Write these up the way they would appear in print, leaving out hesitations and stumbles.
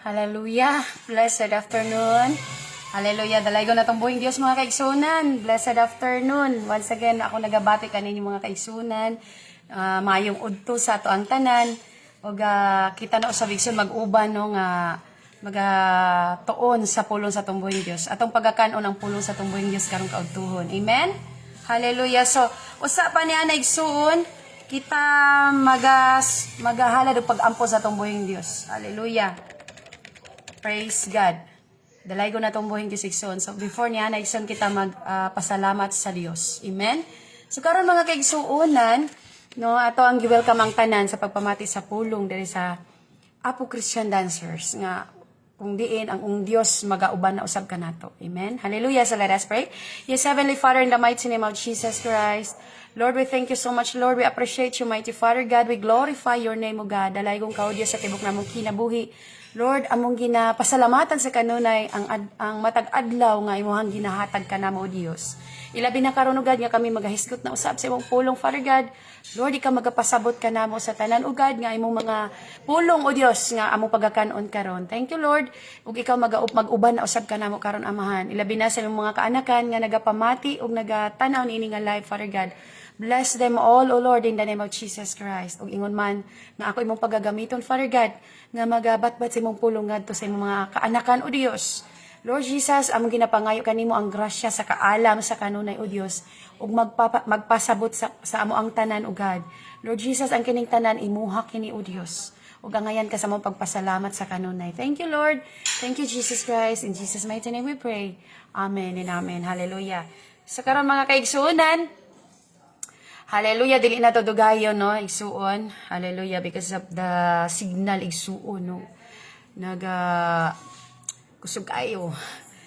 Hallelujah. Blessed afternoon. Hallelujah. Dalaygo na tong buhing Dios mga kaigsunan. Blessed afternoon. Once again, ako nagabati kaninyo mga kaigsunan. Mayong udto sa ato ang tanan. O kita na usab igsoon mag-uban no nga magatuon sa pulong sa tong buhing Dios. Atong pagakanon ang pulong sa tong buhing Dios karong kaudtuhon. Amen. Hallelujah. So, usa pa niya na igsuon kita magahalad og pag-ampo sa tong buhing Dios. Hallelujah. Praise God. Dalaygo na tong buhing Dios igsoon. So before niya na igsoon kita pasalamat sa Dios. Amen. So karon mga kaigsuonan, no, ato ang gi-welcome ang tanan sa pagpamati sa pulong diri sa Apo Christian Dancers nga kung diin ang Dios magauban na usab kanato. Amen. Hallelujah. So let us pray. Yes, Heavenly Father, in the mighty name of Jesus Christ, Lord, we thank you so much, Lord. We appreciate you, mighty Father God. We glorify your name, O God. Dalaygong kao Dios sa tibok namong kinabuhi. Lord, among ginapasalamatan sa kanunay ang matag adlaw nga imuhang ginahatag kanamo, O Dios. Ilabi na karon, O God, nga kami magahiskot na usab sa imong pulong, Father God. Lord, ikaw magapasabot kanamo sa tanan, O God, nga imong mga pulong, O Dios, nga among pagakanon karon. Thank you, Lord. Ug ikaw mag-uban na usab kanamo karon, Amahan. Ilabi na sa imong mga kaanakan nga nagapamati ug nagatanaw niini nga live, Father God. Bless them all, O Lord, in the name of Jesus Christ. Ug ingon man nga ako imong pagagamiton, Father God, nga magabatbat sa imong pulong ngadto sa imong mga kaanakan, O Dios. Lord Jesus, among ginapangayo kanimo ang grasya sa kaalam sa kanunay, O Dios, ug magpasabot sa amo ang tanan, O God. Lord Jesus, ang kining tanan imuha kini, O Dios. Ug angayan ka sa mong pagpasalamat sa kanunay. Thank you, Lord. Thank you, Jesus Christ. In Jesus' mighty name we pray. Amen and amen. Hallelujah. So karon mga kaigsuonan, hallelujah, dili na to dugayon, no, igsuon. Hallelujah, because of the signal igsuon, no. Kusog kayo.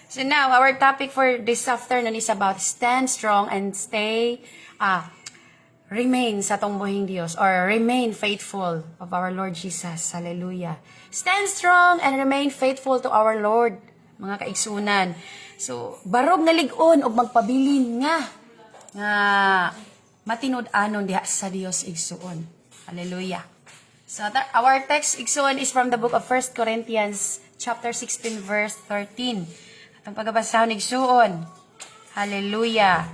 So now, our topic for this afternoon is about stand strong and remain sa tong buhing Dios, or remain faithful of our Lord Jesus. Hallelujah. Stand strong and remain faithful to our Lord, mga kaigsunan. So, barog nga lig-on og magpabilin nga matinud-anon diha sa Dios igsuon. Hallelujah. So our text igsuon is from the book of 1 Corinthians chapter 16 verse 13. Atong pagbabasahon igsuon. Hallelujah.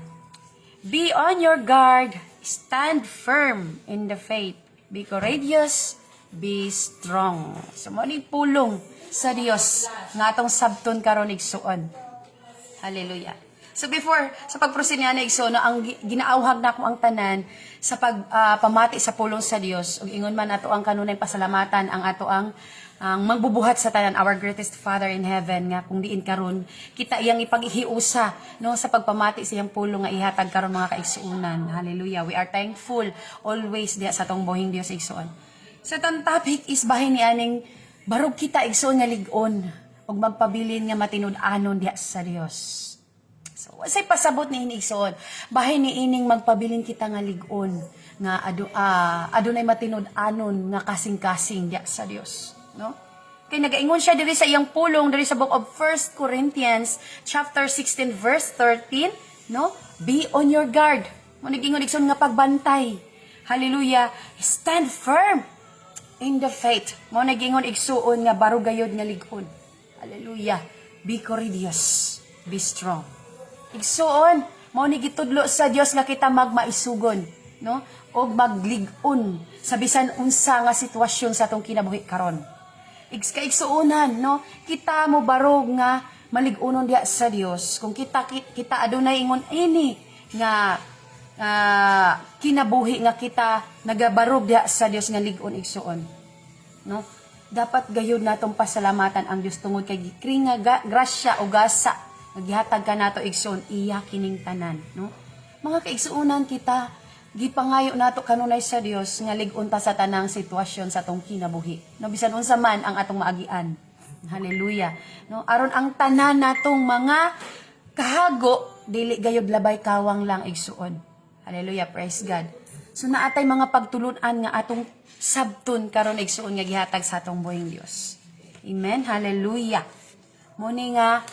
Be on your guard, stand firm in the faith. Be courageous, be strong. So mo ni pulong sa Dios nga atong sabton karon igsuon. Hallelujah. So before, sa pag-proceed niya na igsoon, ang ginaauhag na ko ang tanan sa pagpamati sa pulong sa Dios. Ug ingon man ato ang kanunay pasalamatan, ang ato ang magbubuhat sa tanan, our greatest Father in heaven, nga kung diin karon kita iyang ipaghiusa no sa pagpamati sa iyang pulong nga ihatag karon mga kaigsuonan. Hallelujah. We are thankful always diha sa tong buhing Dios igsuon. So tong topic is bahin ni aning barog kita igsuon nga lig-on ug magpabilin nga matinud-anon diha sa Dios. So, wasay pasabot ni igsoon. Bahin ni ining magpabilin kita nga lig-on nga adunay matinud-anon nga kasing-kasing diya sa Dios, no? Kay nagaingon siya diri sa iyang pulong diri sa book of 1 Corinthians chapter 16 verse 13, no? Be on your guard. Mo nagingon igsoon nga pagbantay. Hallelujah. Stand firm in the faith. Mo nagingon igsuon nga baro gayod nga lig-on. Hallelujah. Be courageous. Be strong. Igsuon, mao ni gitudlo sa Dios nga kita magmaisugon, no? Og maglig-on sa bisan unsa nga sitwasyon sa atong kinabuhi karon. Igsuonan, no? Kita mo barog nga malig-unon diha sa Dios. Kung kita adunay ingon ini nga kinabuhi nga kita nagabarog diha sa Dios nga lig-on igsuon, no? Dapat gayud natong pasalamatan ang Dios tungod kay gikring nga grasya o gasa naghihatag ka nato igsoon iya kining tanan, no? Mga kaigsuonan kita gipangayo nato kanunay sa Dios nga lig-on ta sa tanang sitwasyon sa atong kinabuhi, no, bisan unsa man ang atong maagian. Hallelujah, no? Aron ang tanan natong mga kahago dili gayud labay kawang lang igsuon. Hallelujah, praise God. So naatay mga pagtulun-an nga atong sabton karon igsuon nga gihatag sa atong buhing Dios. Amen. Hallelujah. Muni nga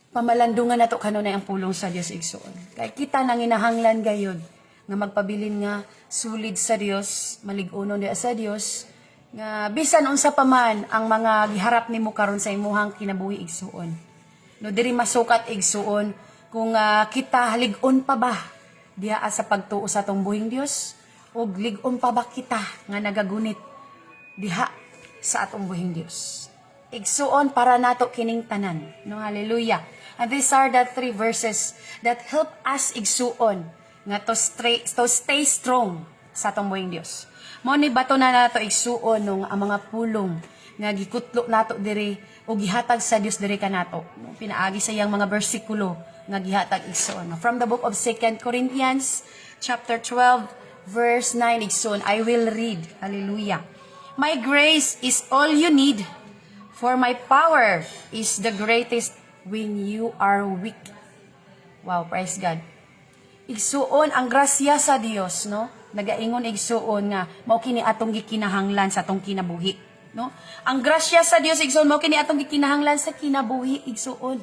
pamalandungan nato kanunay ang pulong sa Dios igsuon. Kay kita nang inahanglan gayud nga magpabilin nga sulid sa Dios, malig-unon diha sa Dios, nga bisan unsa pa man ang mga giharap nimo karon sa imuhang kinabuhi igsuon. No diri masukat igsuon kung kita lig-on pa ba diha sa pagtuo sa atong buhing Dios ug lig-on pa ba kita nga nagagunit diha sa atong buhing Dios. Igsuon para nato kining tanan. No, hallelujah. And these are the 3 verses that help us igsuon nga to stay strong sa atong buhing Dios. Mao ni bato na nato igsuon nung ang mga pulong nga gikutlo nato diri o gihatag sa Dios diri kanato. No, pinaagi sa iyang mga bersikulo nga gihatag igsuon. From the book of 2 Corinthians chapter 12 verse 9 igsuon, I will read. Hallelujah. My grace is all you need, for my power is the greatest when you are weak. Wow, praise God. Igsuon ang grasya sa Dios, no? Nagaingon igsuon nga mao kini atong gikinahanglan sa atong kinabuhi, no? Ang grasya sa Dios igsuon mao kini atong gikinahanglan sa kinabuhi igsuon.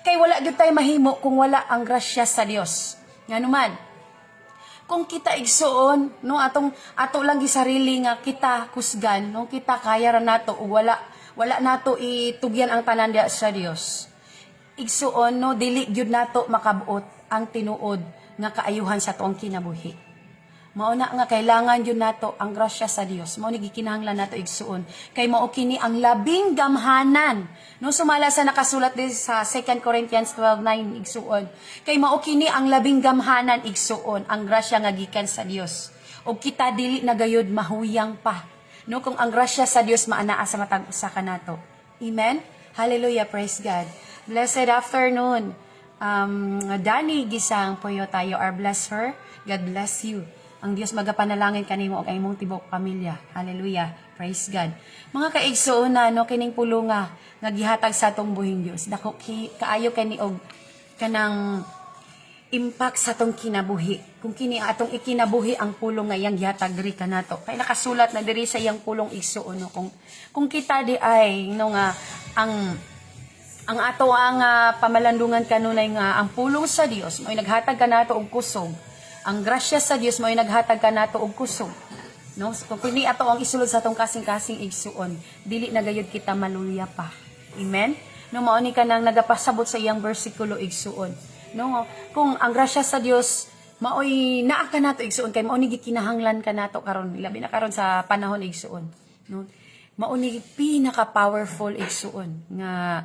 Kay wala gyud tay mahimo kung wala ang grasya sa Dios. Nganuman, kung kita igsuon, no, ato lang gisarili nga kita kusgan, no, kita kaya ra nato o wala nato itugyan ang tanan diha sa Dios. Igsuon, no, dili gyud nato makabuot ang tinuod nga kaayuhan sa tuong kinabuhi. Mao na nga kailangan yun nato ang grasya sa Dios. Mao ni gikinahanglan nato igsuon kay mao kini ang labing gamhanan. No, sumala sa nakasulat din sa 2 Corinthians 12:9 igsuon. Kay mao kini ang labing gamhanan igsuon, ang grasya nga gikan sa Dios. Og kita dili na gayud mahuyang pa. No, kung ang grasya sa Dios maanaa sa matag usa kanato. Amen. Hallelujah, praise God. Blessed afternoon. Dani gisang puyo tayo, are bless her. God bless you. Ang Dios magapanalangin kanimo og imong tibok pamilya. Hallelujah. Praise God. Mga kaigsuon na no kining pulunga nga gihatag sa atong buhing Dios. Dako kaayo kani og kanang impact sa atong kinabuhi. Kung kini atong ikinabuhi ang pulong nga iyang gihatag diri kanato. Kay nakasulat na diri sa iyang pulong igsuon no kung kita di ay no nga ang ato ang pamalandungan kanunay nga ang pulong sa Dios mo'y naghatag kanato og kusog. Ang grasya sa Dios mo'y naghatag kanato og kusog. No, kung kini ato ang isulod sa atong kasing-kasing igsuon, dili na gayud kita maluya pa. Amen. No, mao ni kanang nagapasabot sa iyang bersikulo igsuon. No, kung ang grasya sa Dios maoy naa kanato igsuon kay mao ni gikinahanglan kanato karon labi na karon sa panahon igsuon. No, mao ni pinaka-powerful igsuon nga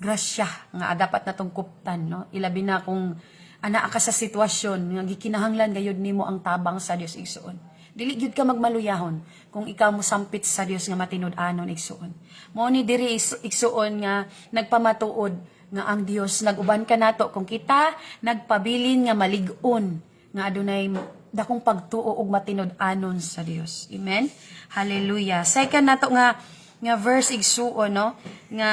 grasya nga dapat natong kuptan, no? Ilabi na kung ana ka sa sitwasyon nga gikinahanglan gayud nimo ang tabang sa Dios igsuon. Dili gyud ka magmaluyahon kung ikaw mo sampit sa Dios nga matinud-anon igsuon. Mao ni diri igsuon nga nagpamatuod nga ang Dios naguban kanato kung kita nagpabilin nga malig-on nga adunay dakong pagtuo og matinud-anon sa Dios. Amen. Hallelujah. Second nato nga verse igsuon, no, nga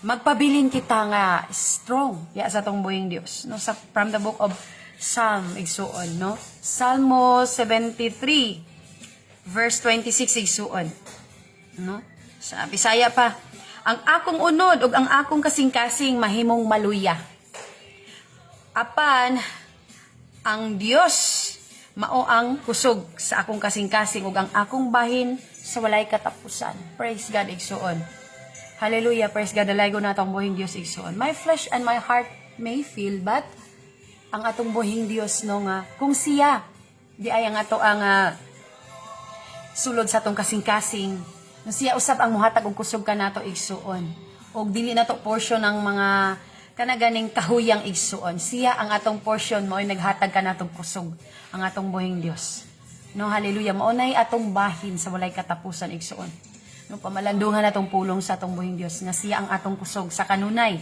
magpabilin kita nga strong ya sa tong buhing Dios, no, sa from the book of Psalm igsuon, no, Salmo 73 verse 26 igsuon, no, sa Bisaya pa, ang akong unod ug ang akong kasing-kasing mahimong maluya, apan ang Dios mao ang kusog sa akong kasing-kasing ug ang akong bahin sa walay katapusan. Praise God igsuon. Hallelujah, praise God. Dalaygo na atong buhing Dios igsuon. My flesh and my heart may fail, but ang atong buhing Dios no nga kung siya di ay ang ato ang sulod sa atong kasing-kasing, no, siya usab ang muhatag og kusog kanato igsuon. Og dili nato portion ng mga kanaganing kahuyang igsuon. Siya ang atong portion mao naghatag kanatong kusog ang atong buhing Dios. No, hallelujah. Maunay atong bahin sa walay katapusan igsuon. No, pamalandungan atong pulong sa atong buhing Dios nga siya ang atong kusog sa kanunay.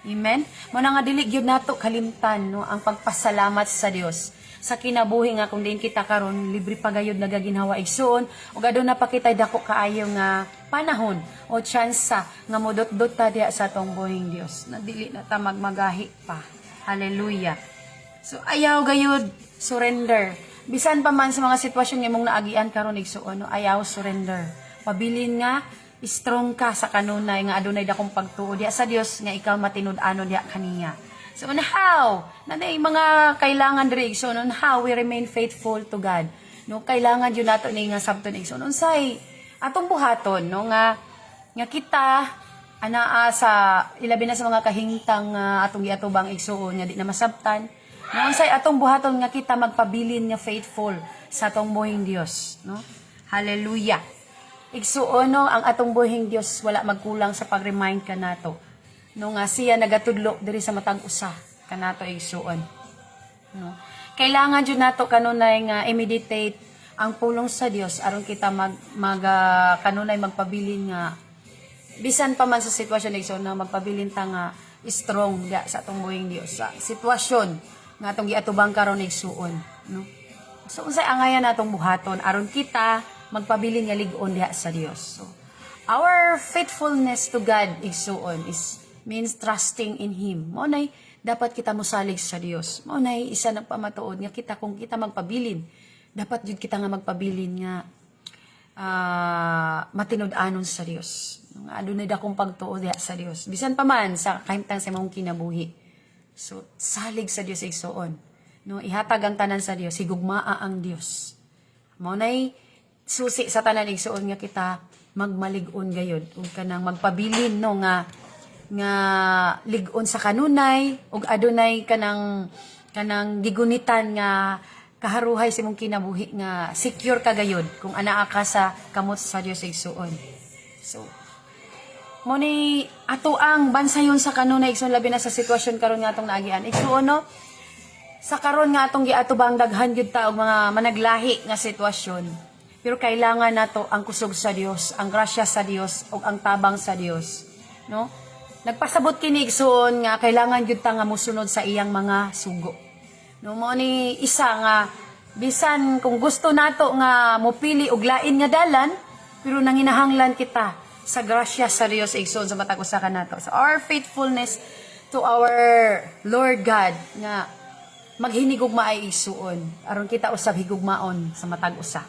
Amen. Mao na nga dili gyud nato kalimtan no ang pagpasalamat sa Dios sa kinabuhi nga kung diin kita karon libre pa gayud nagaginhawa igsuon ug aduna pa kitay dako kaayo nga panahon o tsansa nga modot-dot ta diha sa atong buhing Dios na dili na ta magmagahi pa. Hallelujah. So ayaw gayud surrender. Bisan pa man sa mga sitwasyon nga imong naagian karon igsuon, no, ayaw surrender. Pabilin nga strong ka sa kanunay nga adunay dakong pagtuo diha sa Dios nga ikaw matinud-anon diha kaniya. So on how nanay mga kailangan diri igsuon on how we remain faithful to God. No, kailangan yun nato ni nga sabton igsoon. Unsay atong buhaton no nga kita anaa sa ilabi na sa mga kahingtang atong giatubang igsuon nga di na masabtan. No, unsay atong buhaton nga kita magpabilin nga faithful sa atong buhing Dios, no? Hallelujah. Igsuon no, ang atong buhing Dios wala magkulang sa pag-remind kanato. No nga siya nagatudlo diri sa matag usa kanato igsuon. No. Kailangan jud nato kanunay nga i-meditate ang pulong sa Dios aron kita kanunay magpabilin nga bisan pa man sa sitwasyon igsoon na magpabilin ta nga strong dia sa atong buhing Dios sa sitwasyon nga atong giatubang karon igsuon, no. So unsay angayan natong buhaton aron kita magpabilin nga lig-on diha sa Dios. So our faithfulness to God igsuon is means trusting in Him. Mo nay dapat kita mosalig sa Dios. Mao nay isa na pamatuod nga kita kung kita magpabilin, dapat jud kita nga magpabilin nga matinud-anon sa Dios. Nga adunay dakong pagtuo diha sa Dios. Bisan pa man sa kahimtang sa imong kinabuhi. So salig sa Dios igsuon. No, ihatag ang tanan sa Dios, higugmaa ang Dios. Mao nay susi sa tanan igsuon nga kita magmalig-on gayud ug kanang magpabilin no nga lig-on sa kanunay ug adunay kanang gigunitan nga kaharuhay sa imong kinabuhi nga secure ka gayud kung anaa ka sa kamot sa Dios igsuon. So mo ni ato ang bansayon sa kanunay igsuon labi na sa sitwasyon karon nga atong naagian igsuon no, sa karon nga atong giatubang daghan gyud ta og mga managlahi nga sitwasyon, pero kailangan nato ang kusog sa Dios, ang grasya sa Dios ug ang tabang sa Dios, no. Nagpasabot kini igsoon nga kailangan gyud ta nga mosunod sa iyang mga sugo. No mo ni isa nga bisan kung gusto nato nga mopili og lain nga dalan, pero nanginahanglan kita sa grasya sa Dios igsoon sa matag usa kanato. So our faithfulness to our Lord God nga maghinigugma ay igsuon aron kita usab higugmaon sa matag usa.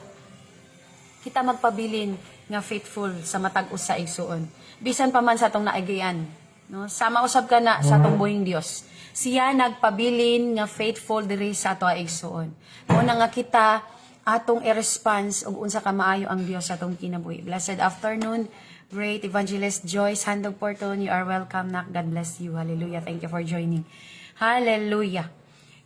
Kita magpabilin nga faithful sa matag usa igsuon. Bisan pa man sa atong naagian. No, sama usab ka na sa atong buhing Dios. Siya nagpabilin nga faithful diri sa ato igsuon. Muna nga kita atong i-response og unsa ka maayo ang Dios sa atong kinabuhi. Blessed afternoon, great Evangelist Joyce Handog Porton. You are welcome, nak. God bless you. Hallelujah. Thank you for joining. Hallelujah.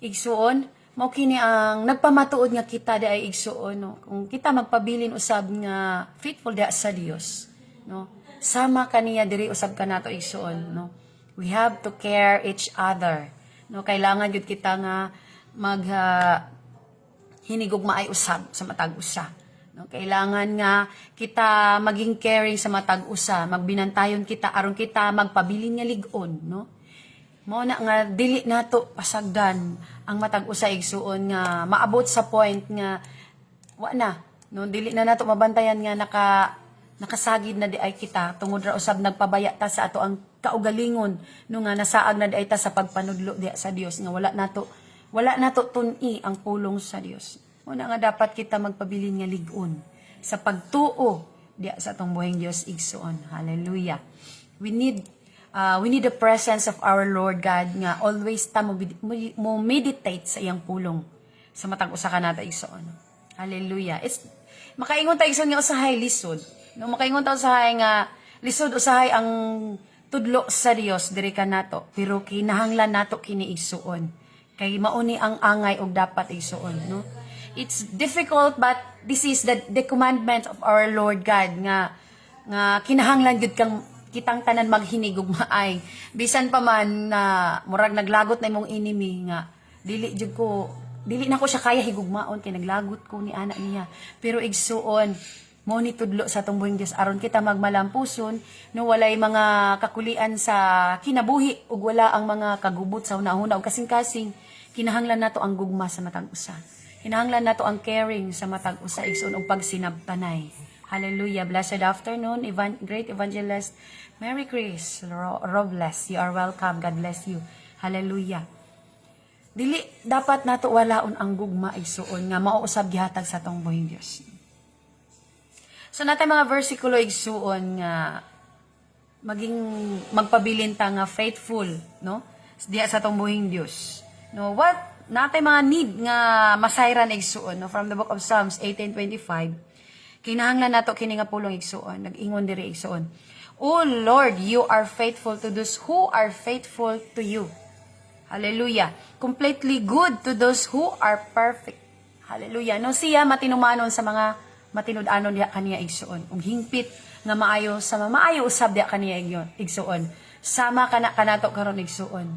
Igsuon, mao kini ang nagpamatuod nga kita di ay igsuon, no. Kung kita magpabilin usab nga faithful di sa Dios, no. Sama kaniya diri usab kanato igsuon, no. We have to care each other, no. Kailangan jud kita nga hinigugma ay usab sa matag usa, no. Kailangan nga kita maging caring sa matag usa, magbinantayon kita aron kita magpabilin nga lig-on, no. Mao na nga dili nato pasagdan ang matag usa igsuon nga maabot sa point nga wa na, no. Dili na nato mabantayan nga nakasagid na di ay kita tungod ra usab nagpabaya ta sa ato ang kaugalingon no nga nasaag na di ay ta sa pagpanudlo diha sa Dios nga wala nato tun-i ang pulong sa Dios. Una nga dapat kita magpabilin nga lig-on sa pagtuo diha sa atong buhing Dios igsuon. Hallelujah. We need the presence of our Lord God nga always ta mo meditate sa iyang pulong sa matag usa kanata igsuon. Hallelujah. Makaingon ta igsuon nga usahay lisod. No, makaingon ta usahay nga lisod usahay ang tudlo sa Dios diri kanato, pero kinahanglan nato kini igsuon. Kay mauni ang angay og dapat igsuon, no? It's difficult but this is the commandment of our Lord God nga kinahanglan gyud kang kitang tanan maghinig ug maay. Bisan pa man na murag naglagot na imong enemy nga dili na ko siya kaya higugmaon kay naglagot ko ni anak niya. Pero igsuon mo ni tudlo sa atong buhing Dios aron kita magmalampuson no walay mga kakulian sa kinabuhi ug wala ang mga kagubot sa hunahuna ug kasing-kasing. Kinahanglan nato ang gugma sa matag usa. Kinahanglan nato ang caring sa matag usa igsoon og pagsinabtanay. Hallelujah. Blessed afternoon, great evangelist Mary Grace Robles. You are welcome. God bless you. Hallelujah. Dili dapat nato walaon ang gugma igsuon nga mao usab gihatag sa atong buhing Dios. So natay mga versikulo igsuon nga magpabilin ta nga faithful, no? Diha sa atong buhing Dios. No, natay mga need nga masayran igsuon, no, from the book of Psalms 18:25. Kinahanglan nato kini nga pulong igsuon, nag-ingon diri igsuon. O Lord, you are faithful to those who are faithful to you. Hallelujah. Completely good to those who are perfect. Hallelujah. No siya matinumanon sa mga matinud-anon diha kaniya igsuon. Ug hingpit nga maayo sa maayo usab diha kaniya igsuon. Sama kana kanato karon igsuon.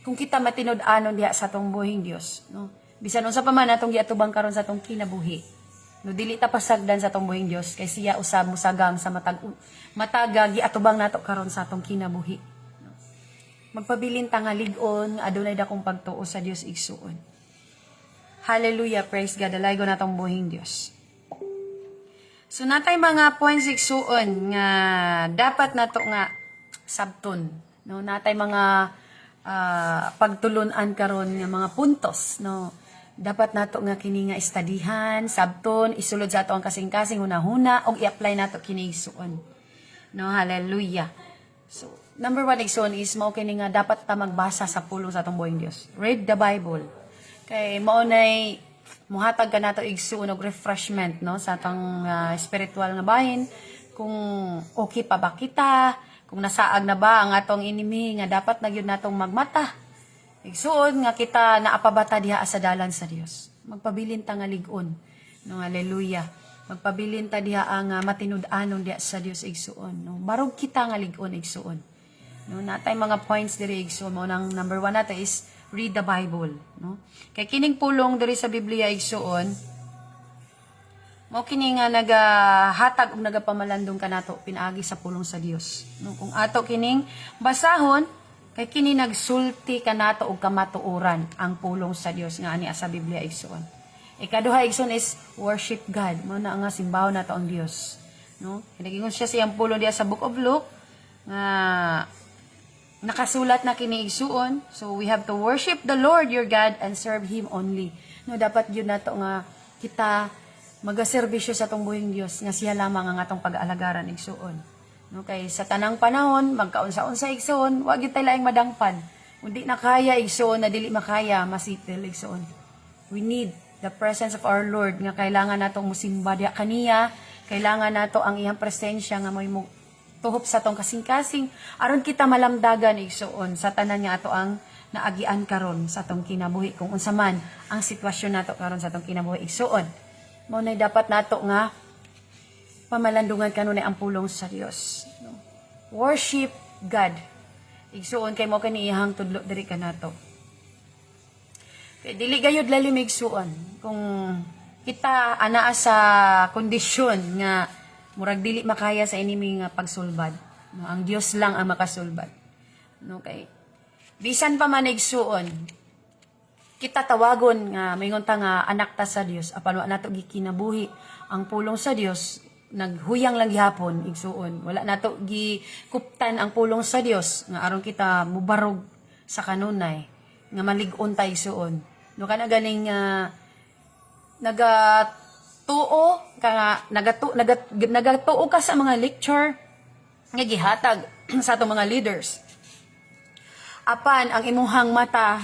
Kung kita matinud-anon diha sa atong buhing Dios, no. Bisan unsa pa man atong giatubang karon sa atong kinabuhi. No dili ta pasagdan sa atong buhing Dios kay siya usab musagang sa matag giatubang nato karon sa atong kinabuhi. Magpabilin ta nga lig-on, adunay dakong pagtuo sa Dios igsuon. Hallelujah, praise God, alaygo natong buhing Dios. So natay mga points igsuon nga dapat nato nga sabton, no? Natay mga pagtulon-an karon nga mga puntos, no? Dapat nato nga kini nga istadihan, sabton, isulod sa ato ang kasing-kasing hunahuna og i-apply nato kini igsuon. No, hallelujah. So, number 1 igsoon is mao kini nga dapat ta magbasa sa pulong sa atong buhing Dios. Read the Bible. Kay mao nay muhatag ka nato igsoon og refreshment, no, sa atong spiritual nga bahin. Kung okay pa ba kita, kung nasaag na ba ang atong enemy nga dapat na gyud natong magmata. Igsuon nga kita naapabata diha sa dalan sa Dios. Magpabilin ta nga lig-on. No, hallelujah. Magpabilin ta diha ang matinud-anon diha sa Dios igsuon, no. Barog kita nga lig-on igsuon. No, natay mga points diri igsuon mo nang number 1 nato is read the Bible, no. Kay kining pulong diri sa Biblia igsuon mao kini nga nagahatag ug nagapamalandong kanato pinaagi sa pulong sa Dios, no. Kung ato kining basahon kay kini nagsulti kanato og kamatuoran ang pulong sa Dios nga ani sa Biblia igsuon. Ikaduha igsoon is worship God. Mao na nga simbaho nato ang Dios, no. Nagingon siya siyang pulong diya sa Book of Luke nga nakasulat na kini igsuon. So we have to worship the Lord your God and serve Him only. No, dapat yun nato nga kita magaserbisyo sa atong buhing Dios nga siya lamang ang atong pag-alagaran igsuon. No, kay sa tanang panahon magkaunsa-unsa igsuon, wa gyud tay laing madangpan. Kundi na kaya igsuon na dili makaya masitel igsuon. We need the presence of our Lord nga kailangan natong musimba diha kaniya, kailangan nato ang iyang presensya nga may tuhop sa tong kasing-kasing aron kita malamdagan igsuon sa tanan nga ato ang naagian karon sa atong kinabuhi kung unsa man ang sitwasyon nato karon sa atong kinabuhi igsuon. Mao nay dapat nato nga pamalandungan kanunay ang pulong sa Dios, no? Worship God igsuon kay mao kani iyang tudlo diri kanato. Kay dili gayud lalim igsuon kung kita anaa sa kondisyon nga murag dili makaya sa enemy nga pagsulbad, no, ang Dios lang ang makasulbad, no. Kay bisan pa man igsuon kita tawagon nga maingon ta nga anak ta sa Dios apan wa nato gikinabuhi ang pulong sa Dios, naghuyang lang gihapon igsuon, wala nato gikuptan ang pulong sa Dios nga aron kita mubarog sa kanunay nga malig-on ta igsuon. No kana ganing nagatuo ka nagatuo ka sa mga lecture nga gihatag sa atong mga leaders. Apan ang imuhang mata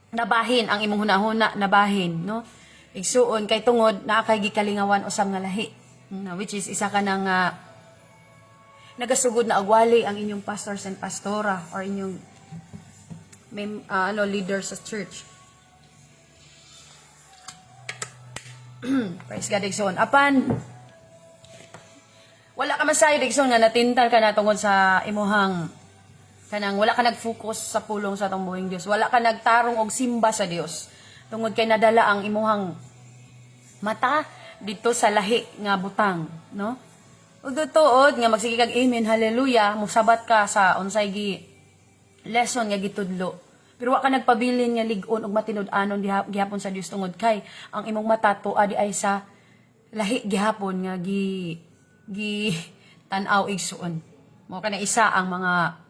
nabahin, ang imong hunahuna nabahin, no. Igsuon kay tungod naa kay gikalingawan usab nga lahi, no, which is isa ka nang nagasugod na agwali ang inyong pastors and pastora or inyong leaders sa church. Praise God igsoon. Apan wala ka masayo igsoon nga natintal ka na tungod sa imuhang kanang wala ka nag-focus sa pulong sa atong buhing Dios. Wala ka nagtarong og simba sa Dios. Tungod kay nadala ang imuhang mata dito sa lahi nga butang, no? Ug tuod nga magsige kag amen, hallelujah, musabat ka sa unsay lesson nga gitudlo. Pero wa ka nagpabilin nga lig-on og matinud-anon gihapon sa Dios tungod kay ang imong mata tuwa di ay sa lahi gihapon nga tan-aw igsuon. Mo kana isa ang mga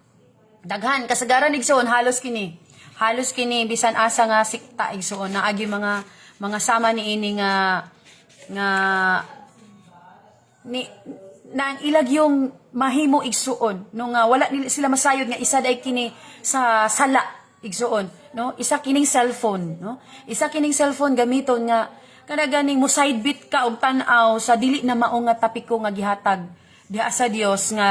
daghan kasagaran igsuon halos kini bisan asa nga sikta igsuon na agi mga sama ni ini nga nang ilag yung mahimo igsuon no nga wala sila masayod nga isa day kini sa sala igsuon no? Isa kining cellphone, no? Isa kining cellphone gamiton nga kada ganing mo sidebit ka og tan-aw sa dili na mao nga tapiko nga gihatag diha sa Dios nga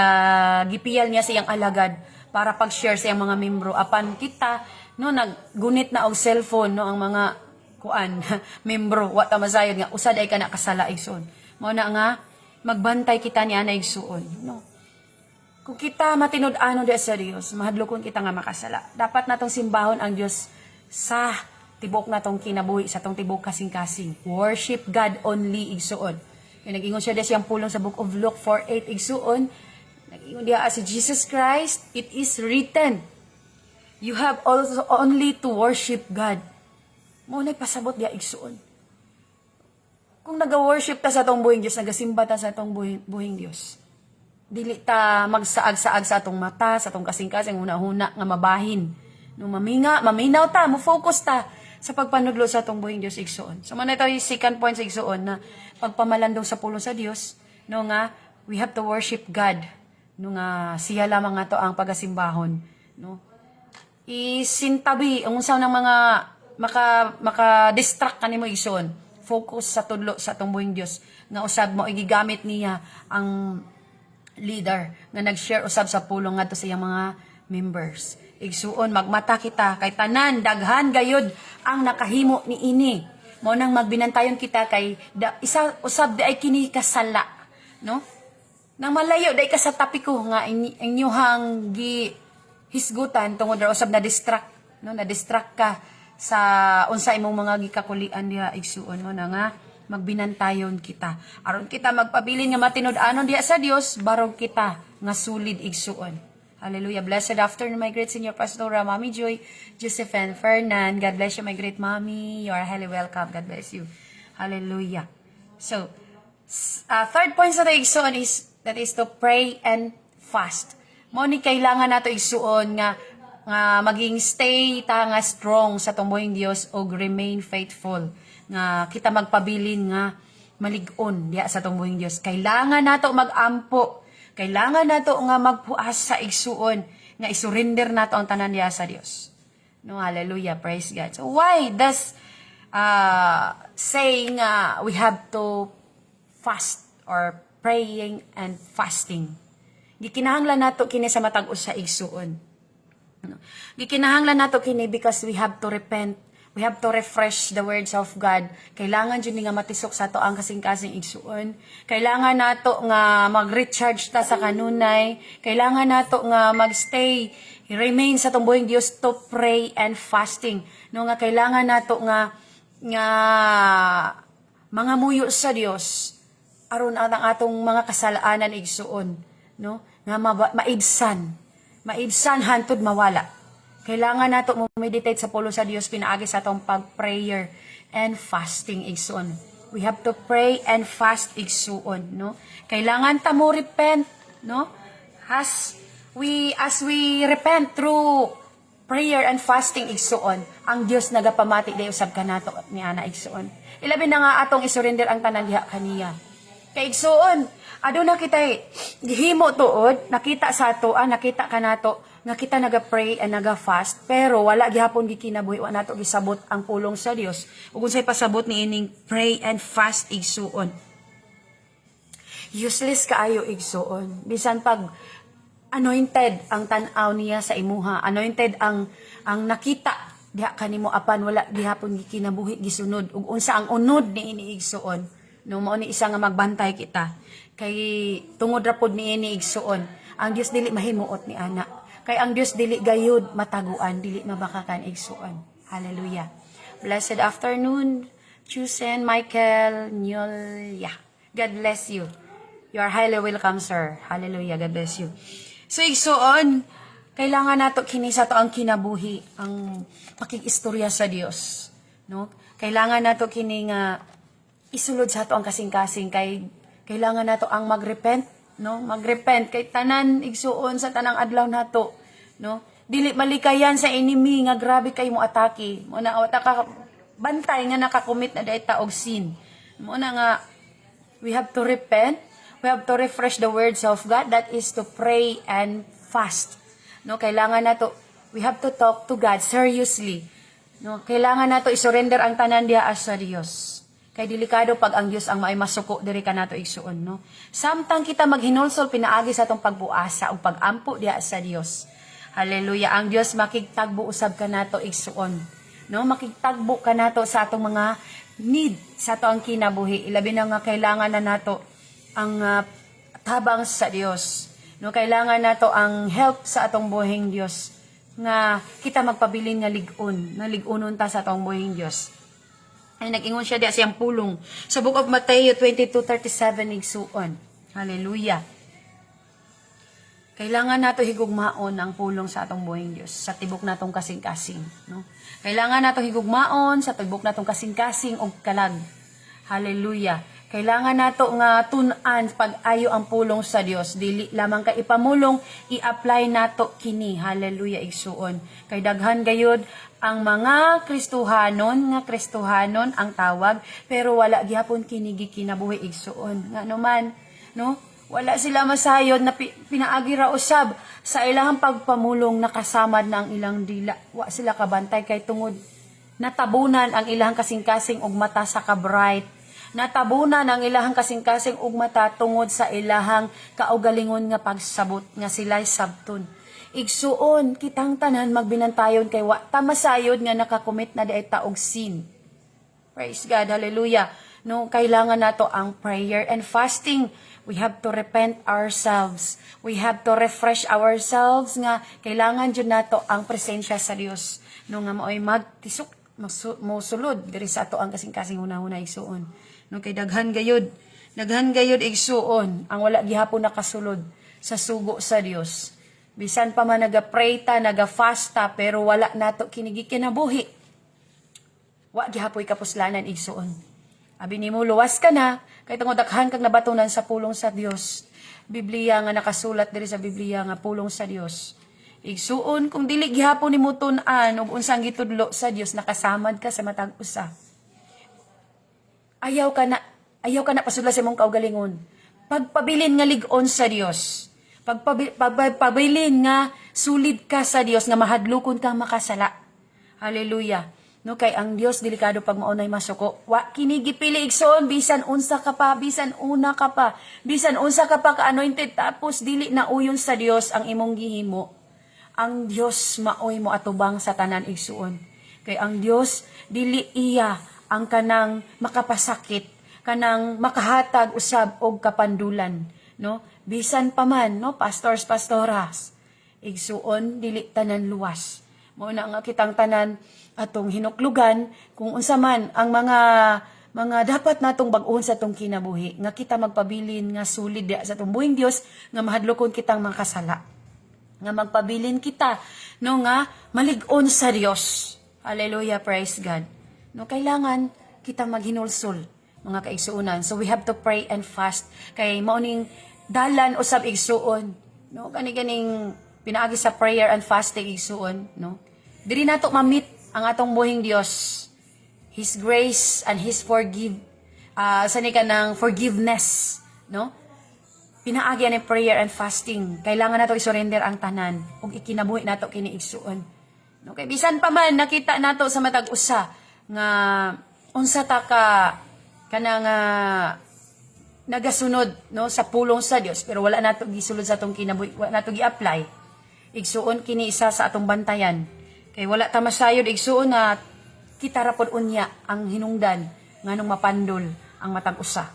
gipiyal niya sa iyang alagad para pag-share sa iyang mga membro apan kita no naggunit na og cellphone no ang mga kuan membro wa ta masayod nga usad ay kana kasala igsoon mao na nga magbantay kita niya na igsuon no kung kita matinud-ano diha sa Dios mahadlokon kita nga makasala dapat natong simbahon ang Dios sa tibok natong kinabuhi sa tong tibok kasing-kasing worship God only igsuon yung nag-ingon siya siyang pulong sa book of Luke 4:8 igsuon nag-ingon diha si Jesus Christ it is written you have also only to worship God. Mo na pasabot diya igsuon. Kung naga-worship ta sa atong buhing Dios, nagasimba ta sa atong buhing Dios. Dili ta magsaag-saag sa atong mata, sa atong kasing-kasing huna-huna nga mabahin. No maminaw ta, mo focus ta sa pagpanudlo sa atong buhing Dios igsuon. So man ito yung second point sa igsuon na pagpamalandong sa pulong sa Dios, no nga we have to worship God. No nga siya lamang nga to ang pagasimbahon, no. Isintabi ang unsa ng mga maka-distract kanimo igsoon. Focus sa tudlo sa atong buhing Dios nga usab mo igigamit niya ang leader nga nag-share usab sa pulong ngadto sa iyang mga members. Igsuon magmata kita kay tanan daghan gayud ang nakahimo niini. Mao nang magbinantayon kita kay isa usab di ay kini kasala, no? Nang malayo day ka sa tapiko nga inyuhang hisgutan tungod ra usab na distract, no? Na distract ka sa unsa imong mga gikakulian diha igsuon mo na nga magbinantayon kita aron kita magpabilin nga matinud-anon diha sa Dios barog kita nga sulid igsuon. Hallelujah. Blessed afternoon my great senior pastora Mommy Joy Josephine Fernan. God bless you my great mommy, you are highly welcome. God bless you. Hallelujah. So third point sa igsuon is that is to pray and fast. Mo ni kailangan nato igsuon nga maging stay ta nga strong sa tumboying Dios og remain faithful nga kita magpabilin nga malig-on diha sa tumboying Dios. Kailangan nato magampo, kailangan nato nga magpuas sa igsuon nga isurrender nato ang tanan diha sa Dios. No, hallelujah, praise God. So why does saying we have to fast or praying and fasting? Gikinahanglan nato kini sa matag usa sa igsuon. Gikinahanglan nato kini because we have to repent. We have to refresh the words of God. Kailangan jud nga matisok sa to ang kasing-kasing igsuon. Kailangan nato nga mag-recharge ta sa kanunay. Kailangan nato nga magstay, remain sa tumbuhing Dios to pray and fasting. No nga kailangan nato nga mga muyo sa Dios aron ang atong mga kasalaanan igsuon, no? Nga maibsan hantod mawala. Kailangan nato mo meditate sa pulo sa Dios pinaagi sa atong pag-prayer and fasting igsuon. We have to pray and fast igsuon, no? Kailangan ta mo repent, no? As we repent through prayer and fasting igsuon, ang Dios nagapamati day usab kanato ni ana igsuon. Ilabi na nga atong isurrender ang tanan diha kaniya. Kay igsuon, aduna kita gihimo tuod, nakita sa ato, nakita kanato nga kita naga-pray and naga-fast, pero wala gihapon gikinabuhi wa nato gisabot ang pulong sa Dios. Ug unsay pasabot ni ining pray and fast igsuon. Useless kaayo igsuon. Bisan pag anointed ang tan-aw niya sa imuha, anointed ang nakita diha kanimo apan wala gihapon gikinabuhi gisunod ug unsa ang unod ni ini igsuon. No mao ni isa nga magbantay kita kay tungod ra pod ni ini igsuon. Ang Dios dili mahimuot ni ana. Kay ang Dios dili gayud mataguan, dili mabakakan igsuon. Hallelujah. Blessed afternoon, Chusen Michael Nyolya. God bless you. You are highly welcome, sir. Hallelujah. God bless you. So igsuon, kailangan nato kini sa to ang kinabuhi, ang pakikistorya sa Dios, no? Kailangan nato kini nga isulod sa to ang kasing-kasing kay kailangan nato ang magrepent, no? Magrepent kay tanan igsuon sa tanang adlaw nato, no? Dili malikayan sa enemy nga grabe kay mo atake. Mo na wata ka bantay nga nakakommit na dayta og sin. Mo na nga we have to repent. We have to refresh the words of God, that is to pray and fast. No, kailangan nato We have to talk to God seriously. No, kailangan nato i-surrender ang tanan diha sa Dios. Kay delikado pag ang Dios ang maay masuko diri ka nato igsuon, no. Samtang kita maghinulsol pinaagi sa atong pagbuasa ug pagampo diha sa Dios. Hallelujah. Ang Dios makigtagbo usab ka nato igsuon. No, makigtagbo ka nato sa atong mga need sa ato ang kinabuhi. Ilabi na nga kailangan na nato ang tabang sa Dios. No, kailangan nato ang help sa atong buhing Dios nga kita magpabilin nga ligunon ta sa atong buhing Dios. Ay nag-ingon siya diya siyang pulong sa Book of Matthew 22:37 igsuon. Hallelujah. Kailangan nato higugmaon ang pulong sa atong buhing Dios sa tibok natong kasing-kasing, no? Kailangan nato higugmaon sa tibok natong kasing-kasing og kalag. Hallelujah. Kailangan nato nga tun-an pag-ayo ang pulong sa Dios. Dili lamang ka ipamulong, i-apply nato kini. Hallelujah igsuon. Kay daghan gayud ang mga Kristohanon ang tawag, pero wala gihapon kini gikinabuhi igsuon. Nga naman, no? Wala sila masayod na pinaagi ra usab sa ilahang pagpamulong nakasamad na ang ilang dila. Wa sila kabantay kay tungod natabunan ang ilahang kasing-kasing og mata sa ka-bright. Natabunan ang ilahang kasing-kasing ug mata tungod sa ilahang kaugalingon nga pagsabot nga sila'y sabton. Igsuon kitang tanan magbinantayon kay wa ta masayod nga nakakomit na diay ta og sin. Praise God, hallelujah. No, kailangan nato ang prayer and fasting. We have to repent ourselves. We have to refresh ourselves nga kailangan jud nato ang presensya sa Dios. No nga maoy magtisok mosulod diri sa ato ang kasing-kasing hunahuna igsuon. No kay daghan gayud igsuon ang wala gihapon nakasulod sa sugo sa Dios. Bisan pa man naga-pray ta, naga-fast ta, pero wala nato kinigi kinabuhi. Wa gihapoy kapuslanan igsuon. Abi nimo luwas ka na kay tungod daghan kag nabatunan sa pulong sa Dios. Biblia nga nakasulat diri sa Biblia nga pulong sa Dios. Igsuon kung dili gihapon nimo tun-an ug unsang gitudlo sa Dios nakasamad ka sa matag usa. Ayaw ka na pasudla sa imong kaugalingon. Pagpabilin nga lig-on sa Dios. Pagpabilin nga sulid ka sa Dios nga mahadlokon kang makasala. Hallelujah. No kay ang Dios delikado pag maunay masuko. Wa kini gipili igsoon bisan unsa ka pa, bisan una ka pa, bisan unsa ka pa ka-anointed tapos dili na uyon sa Dios ang imong gihimo. Ang Dios maoy mo atubang sa tanan igsuon. Kay ang Dios dili iya ang kanang makapasakit, kanang makahatag usab og kapandulan, no? Bisan pa man, no, pastoras, igsuon dili tanan luwas. Mao na nga kitang tanan atong hinuklugan kung unsa man ang mga dapat natong bag-ohon sa atong kinabuhi nga kita magpabilin nga sulid sa atong buhing Dios nga mahadlokon kitang makasala. Nga magpabilin kita no nga malig-on sa Dios. Hallelujah, praise God. No, kailangan kita maghinulsol, mga kaigsuonan. So we have to pray and fast. Kay mauning dalan usab igsuon. No, kani-ganing pinaagi sa prayer and fasting igsuon, no. Diri nato ma-meet ang atong buhing Dios. His grace and His sani ka ng forgiveness, no. Pinaagi ni prayer and fasting. Kailangan nato i-surrender ang tanan ug ikinabuhi nato kini igsuon. No, kay bisan pa man nakita nato sa matag usa nga unsa ta ka kanang nagasunod no sa pulong sa Dios pero wala nato gisulod sa atong kinabuhi, wala nato gi-apply. Igsuon kini isa sa atong bantayan. Kay wala ta masayod igsuon na kita ra pod unya ang hinungdan nganong mapandol ang matag usa.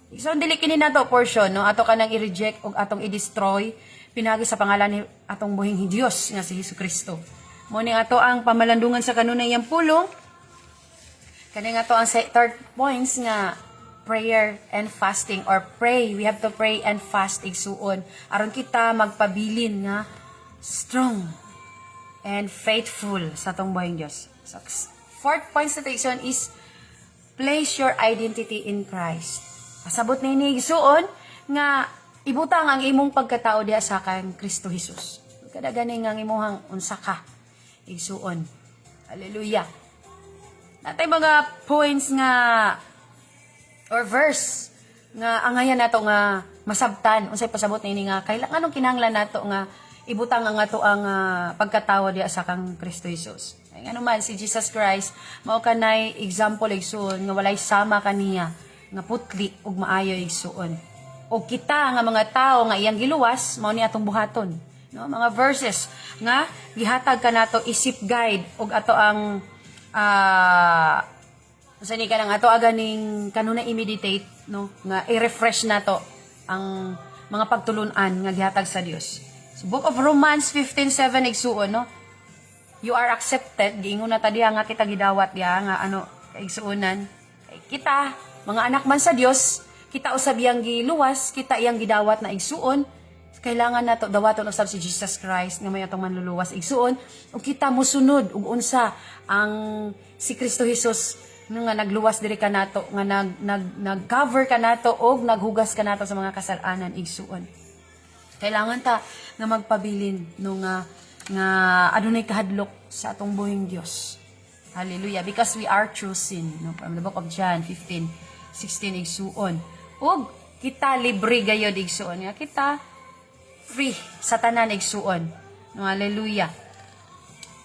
Igsuon dili kini nato portion no ato kanang i-reject ug atong i-destroy pinagi sa pangalan ni atong buhing Dios nga si Hesukristo. Mo ni ato ang pamalandungan sa kanunay yang pulong. Kani nga to ang third points nga prayer and fasting or pray. We have to pray and fast igsuon aron kita magpabilin nga strong and faithful sa atong buhing Dios. So, fourth point sa igsuon is place your identity in Christ. Pasabot ni igsuon nga ibutang ang imong pagkatao diha sa kan Kristo Jesus. Kada gani nga imong unsa ka igsuon. Hallelujah. Natay mga points nga or verse nga angayan nato nga masabtan unsay pasabot niini nga kailangan anong kinahanglan nato nga ibutang ang ato ang pagkatawo diya sa kang Kristo Jesus. Ay ano man si Jesus Christ mao kanay example igsuon nga walay sama kaniya nga putli ug maayo igsuon. O kita nga mga tao nga iyang giluwas mao ni atong buhaton. No, mga verses nga gihatag kanato isip guide ug ato ang sani ka nang ato aganing kanunay i-meditate no nga i-refresh nato ang mga pagtulunan nga gihatag sa Dios. So Book of Romans 15:7 igsuon no. You are accepted giingon na ta diha nga kita gidawat diha nga ano kaigsuonan. Kita mga anak man sa Dios, kita usab iyang giluwas, kita iyang gidawat na igsuon. Kailangan nato dawaton usab si Jesus Christ nga may atong manluluwas igsuon ug kita mosunod ug unsa ang si Kristo Jesus nga nagluwas diri kanato nga nag-cover kanato og naghugas kanato sa mga kasalanan igsuon. Kailangan ta nga magpabilin no nga adunay kahadlok sa atong buhing Dios. Hallelujah, because we are chosen no from the book of John 15:16 igsuon. Ug kita libre gayud igsuon nga kita free sa tanan igsuon. No, hallelujah.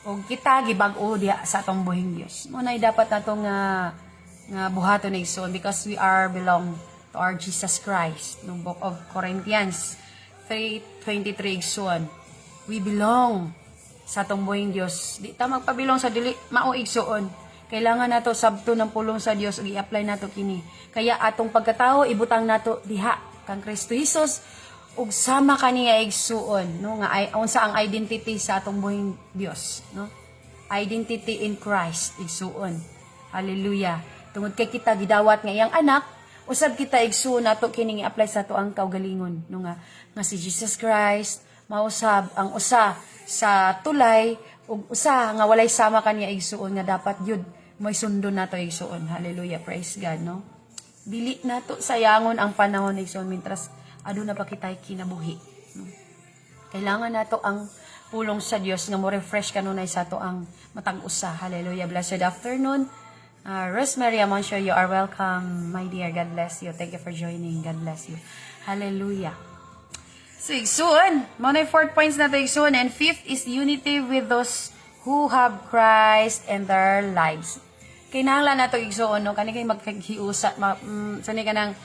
O kita gibag-o diha sa atong buhing Dios. Mo nay dapat nato nga buhaton igsoon because we are belong to our Jesus Christ. No book of Corinthians 3:23 igsoon. We belong sa atong buhing Dios. Di ta magpabilong sa dili mao igsoon. Kailangan nato sabto ng pulong sa Dios ug i-apply nato kini. Kaya atong pagkatao ibutang nato diha kang Kristo Jesus ug sama kaniya igsuon no nga ay unsa ang identity sa atong buhing Dios no identity in Christ igsuon. Hallelujah, tungod kay kita gidawat nga iyang anak usab kita igsuon nato kining i-apply sa ato ang kaugalingon no nga si Jesus Christ mausab ang usa sa tulay ug usa nga walay sama kaniya igsuon nga dapat yud may sundon nato igsuon. Hallelujah, praise God no. Dili nato sayangon ang panahon igsuon mintras aduna pa kitay kinabuhi. Kailangan nato ang pulong sa Dios nga mo refresh kanunay sa to ang matag usa. Hallelujah. Blessed afternoon. Rosemary Amoncio, you are welcome, my dear. God bless you. Thank you for joining. God bless you. Hallelujah. So, igsoon. Mga 4 points na to igsoon. And 5th is unity with those who have Christ in their lives. Kinahanglan na to igsoon, no? Kani kay maghiusa, sani ka nang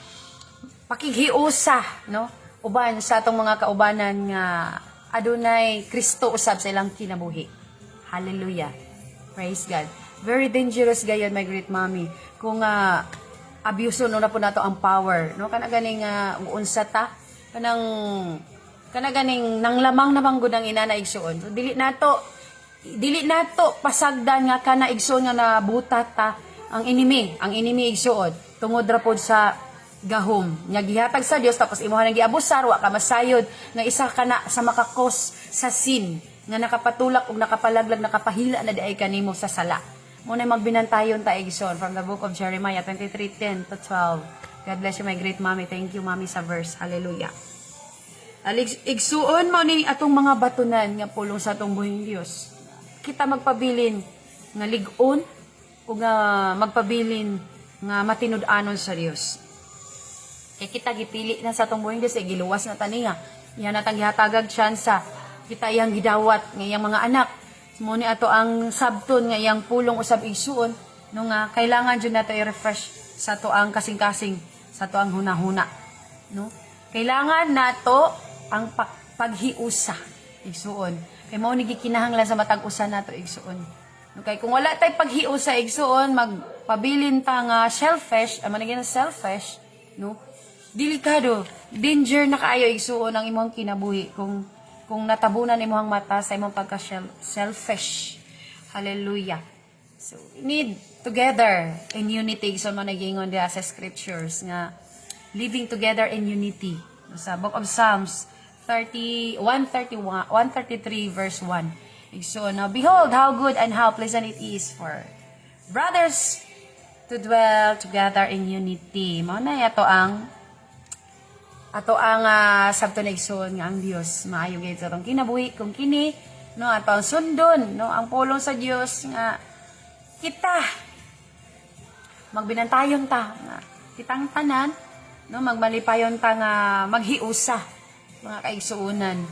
pakighiusa no uban sa atong mga kaubanan nga adunay Kristo usab sa ilang kinabuhi. Hallelujah, praise God. Very dangerous gayon, my great mommy, kung abuso no na po nato ang power no kana ganing unsa ta kana ganing nang lamang na manggod ang ina na igsuon. So dili nato pasagdan nga kana igsuon nga nabutat ta ang enemy igsuon tungod ra pod sa gahom nga gihatag sa Dios tapos imuha nang giabusar wa ka masayod nga isa kana sa makakos sa sin nga nakapatulak ug nakapalaglag nakapahila na diay kanimo sa sala. Mo na magbinantayon ta igsoon from the book of Jeremiah 23:10 to 12. God bless you, my great mommy. Thank you, mommy, sa verse. Hallelujah. Igsuon mo ni atong mga batunan nga pulong sa atong buhing Dios. Kita magpabilin nga lig-on ug nga magpabilin nga matinud-anon sa Dios. Kaya kita gipili na sa atong buhing Dios, giluwas na taniya. Yan natang gihatagag tsansa. Kita iyang gidawat ng iyang mga anak. Muni ato ang sabton nga iyang pulong usab igsuon. No nga, kailangan dyan nato i-refresh sa ato ang kasing-kasing, sa ato ang hunahuna. No? Kailangan nato ang paghiusa igsuon. Kaya mao ni gikinahanglan sa matag usa nato igsuon. No, kay kung wala tay paghiusa igsuon, magpabilin ta nga selfish, selfish, no? Delikado, danger na kaayo igsuon ang imong kinabuhi kung natabunan imong mata sa imong pagka-selfish. Hallelujah. So, we need together in unity. So, managingon diha sa scriptures nga living together in unity. Sa Book of Psalms 133 verse 1. Igsuon, now, behold how good and how pleasant it is for brothers to dwell together in unity. Mao na yato ang sabto na igsoon nga ang Dios maayo gyud sa atong kinabuhi kung kini no ato ang sundon no ang pulong sa Dios nga kita magbinantayon ta nga kitang tanan no magmalipayon ta nga maghiusa mga kaigsuonan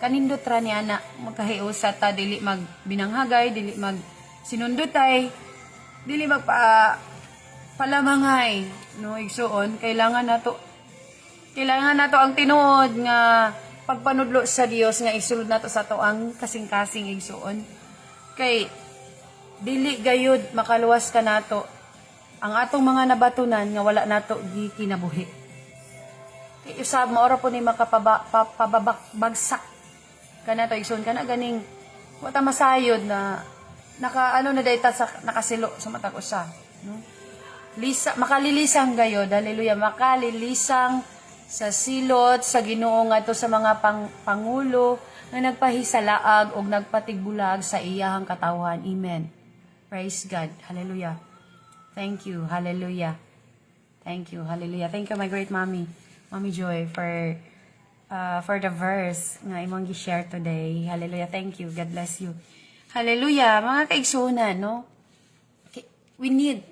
kanindot ra niya na magkahiusa ta, dili magbinanghagay, dili mag sinundutay, dili magpa palamangay, no, igsuon. Kailangan nato ang tinuod nga pagpanudlo sa Dios nga isulod nato sa to ang kasing-kasing igsuon. Kay dili gayud makaluwas ka nato ang atong mga nabatunan nga wala nato gi kinabuhi. Kay usab maora po ni makapabagsak kanato igsuon kana ganing wata masayod na na dayta sa nakasilo sa matag usa, no? Makalilisang gayod, hallelujah, makalilisang sa silot sa Ginoo ngadto sa mga pangulo nga nagpahisalaag og nagpatigbulag sa iyahang katawhan. Amen. Praise God. Hallelujah. Thank you. Hallelujah. Thank you. Hallelujah. Thank you, my great mommy, Mommy Joy, for the verse nga imong gi-share today. Hallelujah. Thank you. God bless you. Hallelujah. Mga kaigsunan, no? We need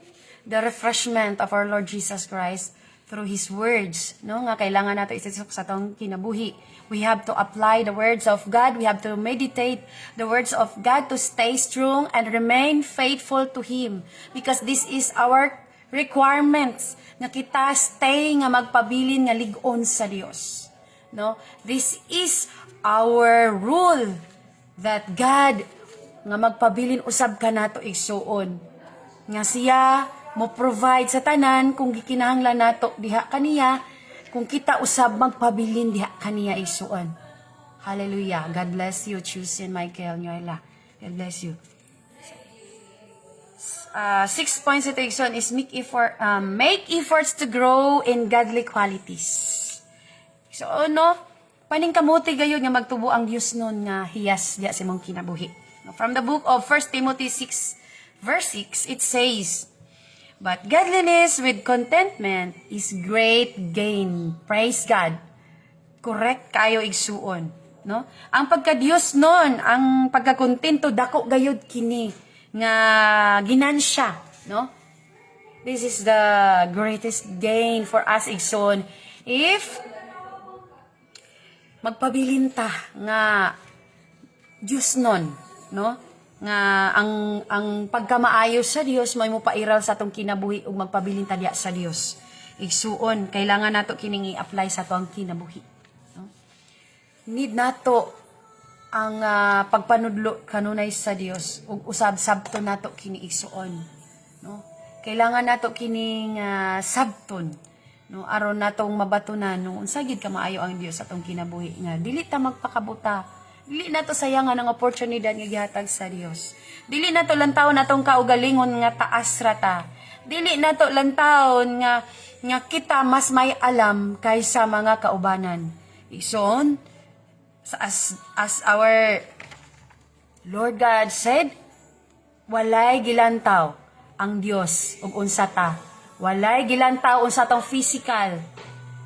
the refreshment of our Lord Jesus Christ through His words, no? Nga kailangan nato isisok sa tong kinabuhi. We have to apply the words of God. We have to meditate the words of God to stay strong and remain faithful to Him. Because this is our requirements nga kita stay nga magpabilin nga lig-on sa Dios. No? This is our rule that God nga magpabilin usab ka nato igsuon. Nga siya mo provide sa tanan kung gikinahanglan nato diha kaniya, kung kita usab magpabilin diha kaniya igsuon. Hallelujah. God bless you, Chusin Michael Nyoela. God bless you. 6 points ito igsuon is make efforts to grow in godly qualities. So, no? Paning kamuti gayud nga magtubo ang Dios nun nga hiyas diha sa imong kinabuhi. From the book of 1 Timothy 6, verse 6, it says, "But godliness with contentment is great gain." Praise God. Correct kayo igsuon, no? Ang pagka-Dios nun, ang pagkakontento dako gayud kini nga ginansya, no? This is the greatest gain for us igsuon if magpabilin ta nga Dios nun, no? Nga ang pagkamaayos sa Dios may mo pairal sa atong kinabuhi ug magpabilin ta diha sa Dios. Igsuon, kailangan nato kining i-apply sa atong kinabuhi, no? Need nato ang pagpanudlo kanunay sa Dios ug usab sabton nato kini igsuon, no? Kailangan nato kining sabton, no, aron natong mabatunan no unsa gid ka maayo ang Dios sa atong kinabuhi nga dili ta magpakabuta. Dili nato sayangan ang oportunidad nga gihatag sa Dios. Dili nato lantawon natong kaugalingon nga taas ra ta. Dili nato lantawon nga kita mas may alam kaysa mga kaubanan. Ison, as our Lord God said, walay gilantaw ang Dios ug unsa ta. Walay gilantaw unsa tong physical,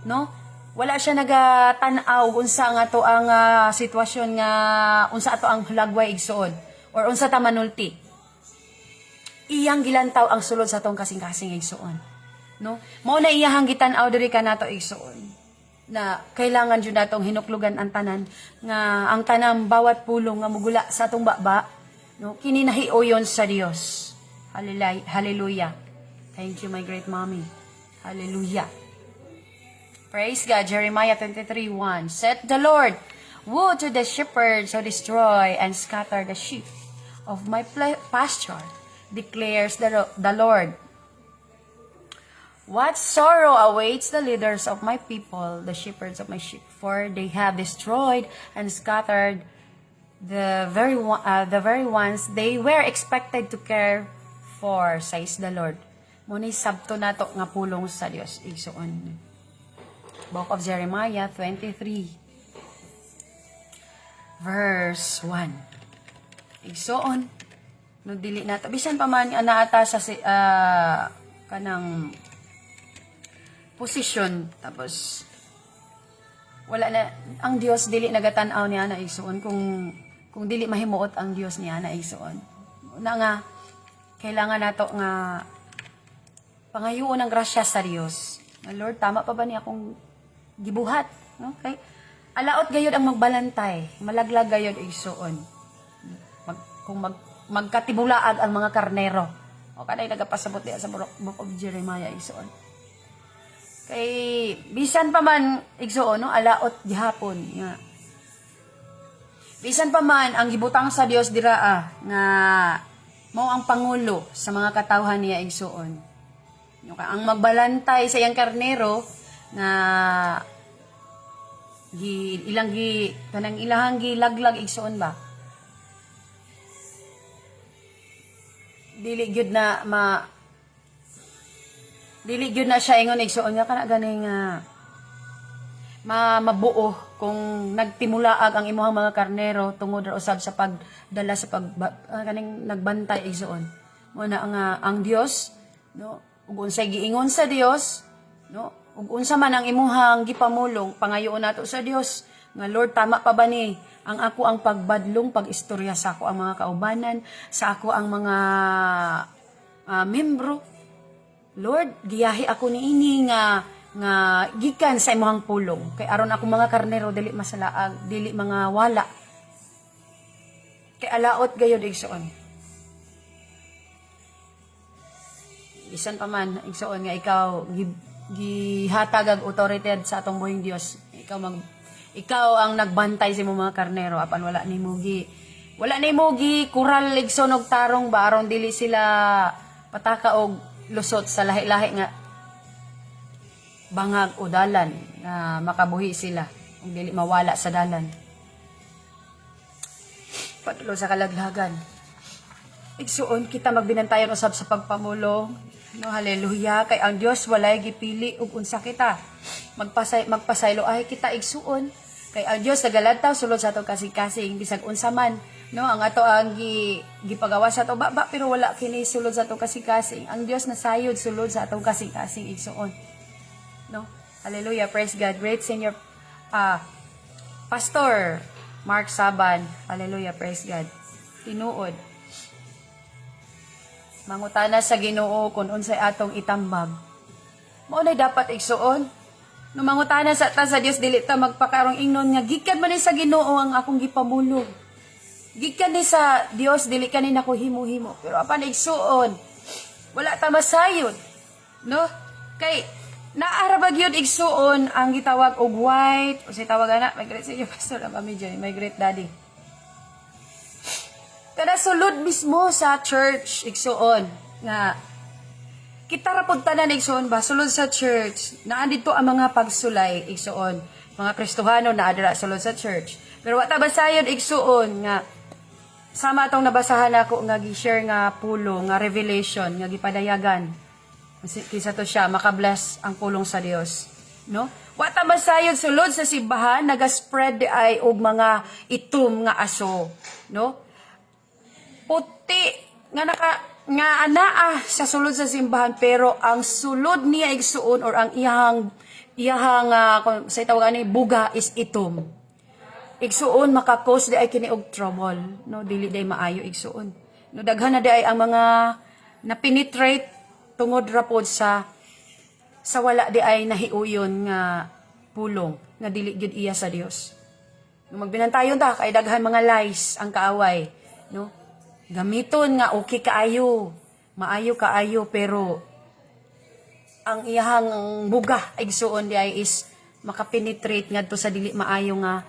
no? Wala siya nagatanaw unsa nga to ang sitwasyon nga unsa ato ang lagway igsuon or unsa ta manulti. Iyang gilantaw ang sulod sa tong kasing-kasing igsuon, no? Mao na iyang gitan-aw diri kanato igsuon na kailangan jud natong hinuklugan ang tanan nga ang tanang bawat pulong nga mugula sa atong baba, no, kini nahiuyon sa Dios. Hallelujah. Thank you, my great mommy. Hallelujah. Praise God. Jeremiah 23:1. "Said the Lord, woe to the shepherds who destroy and scatter the sheep of my pasture, declares the Lord. What sorrow awaits the leaders of my people, the shepherds of my sheep, for they have destroyed and scattered the very ones they were expected to care for, says the Lord." Muna sabto nato nga pulong sa Dios igsuon. Book of Jeremiah 23, verse 1. Igsuon, no dili nato bisan pa man anaata sa kanang posisyon, tapos wala na ang Dios, dili nagatan-aw niya na igsuon kung dili mahimuot ang Dios niya na igsuon. Una nga kailangan nato nga pangayoon ang grasya sa Dios. Lord, tama pa ba ni akong gibuhat, no? Okay? alaot gayod ang magbalantay, malaglag gayod igsuon. Magkatibulaag ang mga karnero. O kanay nagapasabot diya sa Book of Jeremiah igsuon. Kay bisan pa man igsuon no, alaot gihapon nga. Bisan pa man ang gibutang sa Dios dira nga mao ang pangulo sa mga katawhan niya igsuon. Ang magbalantay sa iyang karnero nga kanang ilahang gilaglag igsuon ba? Dili gyud na siya ingon igsuon nga kana gani nga mabuo kung nagtimulaag ang imuhang mga karnero tungod ra usab sa pagdala sa kaning nagbantay igsuon. Mo na ang Dios no ug unsay giingon sa Dios no ug unsa man ang imuhang gipamulong, pangayoon nato sa Dios nga Lord, tama pa ba ni ang ako ang pagbadlong pagistorya sa ako ang mga kaubanan, sa ako ang mga membro. Lord, giyahi ako niini nga gikan sa imuhang pulong. Kay aron ako mga karnero dili masalaag, dili mga wala. Kay alaot gayud igsuon. Bisan pa man igsuon nga ikaw gihatag og otoridad sa atong buhing Dios. Ikaw ang nagbantay sa imong mga karnero apan wala nimo gi kural ligson og tarong ba aron dili sila pataka og lusot sa lahi-lahi nga bangag o dalan nga makabuhi sila ug dili mawala sa dalan. Patulo sa kalaglagan. Igsuon kita magbinantayon usab sa pagpamulong. No, hallelujah. Kay ang Dios walay gipili ug unsa kita. Magpasaylo ay kita igsuon. Kay ang Dios nagalantaw sulod sa atong kasing-kasing bisag unsa man, no, ang ato ang gipagawa sa ato baba pero wala kini sulod sa atong kasing-kasing. Ang Dios nasayod sulod sa atong kasing-kasing igsuon. No? Hallelujah. Praise God. Great senior Pastor Mark Saban. Hallelujah. Praise God. Tinuod. Mangutana sa Ginoo kung unsay atong itambag. Mao nay dapat igsuon. No mangutana sa Dios dili ta magpakarong ingnon nga gikan man ni sa Ginoo ang akong gipamulong. Gikan ni sa Dios dili kani nako himo-himo. Pero apan igsuon, wala ta masayod. No? Kay naarabag yun igsuon ang gitawag og white o say tawag ana, may great sa iyo pastor na kami dyan, may great daddy. Kada sulod mismo sa church, igsuon, nga, kita rapod tanan igsuon ba, sulod sa church, naan dito ang mga pagsulay, igsuon, mga Kristohano na adra sulod sa church. Pero wata basayod igsuon, nga, sama atong nabasahan ako nga gi-share nga pulo, nga revelation, nga gipadayagan. Kisa to siya, makabless ang pulong sa Dios. No? Wata basayod sulod sa simbahan, naga-spread ay og mga itom nga aso. No? Puti nga anaa sa sulod sa simbahan pero ang sulod niya igsuon or ang iyahang sa tawag ani buga is itom. Igsuon makakos di ay kini og trouble, no, dili day maayo igsuon. No, daghan na di ay ang mga na-penetrate tungod ra pod sa wala di ay nahiuyon nga pulong nga dili gyud iya sa Dios. No, magbinantayon ta kay daghan mga lies ang kaaway, no? Gamiton nga okay kaayo, maayo kaayo pero ang iyahang buga igsuon di ay is makapenetrate ngadto sa dili maayo nga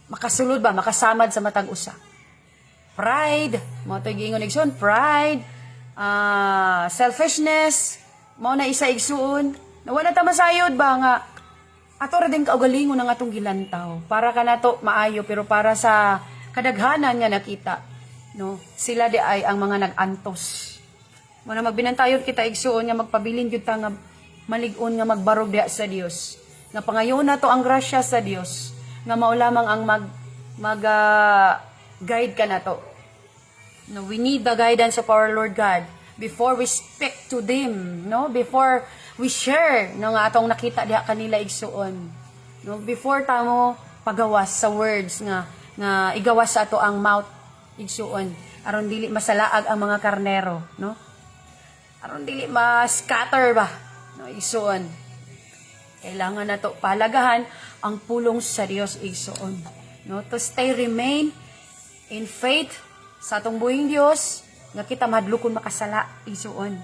makasulod ba, makasamad sa matag usa. Pride, mo to giingon igsuon, pride, selfishness, mao na isa igsuon. Nawala ta masayod ba nga ato ra din kaugalingon ang atong gilantaw para kanato maayo pero para sa kadaghanan nga nakita, no, sila di ay ang mga nag-antos. Muna magbinantayon kita igsuon nga magpabilin gyud ta nga malig-on nga magbarog diha sa Dios. Nga pangayon na to ang grasya sa Dios nga mao lamang ang guide ka na to. No, we need the guidance of our Lord God before we speak to them, no? Before we share no nga atong nakita diha kanila igsuon. No, before ta mo pagawas sa words nga igawas sa ato ang mouth igsuon aron dili masalaag ang mga karnero, no, aron dili ma-scatter ba, no, igsuon. Kailangan nato palagahan ang pulong sa Dios igsoon. No, to remain in faith sa atong buhing Dios nga kita madlukon makasala igsoon.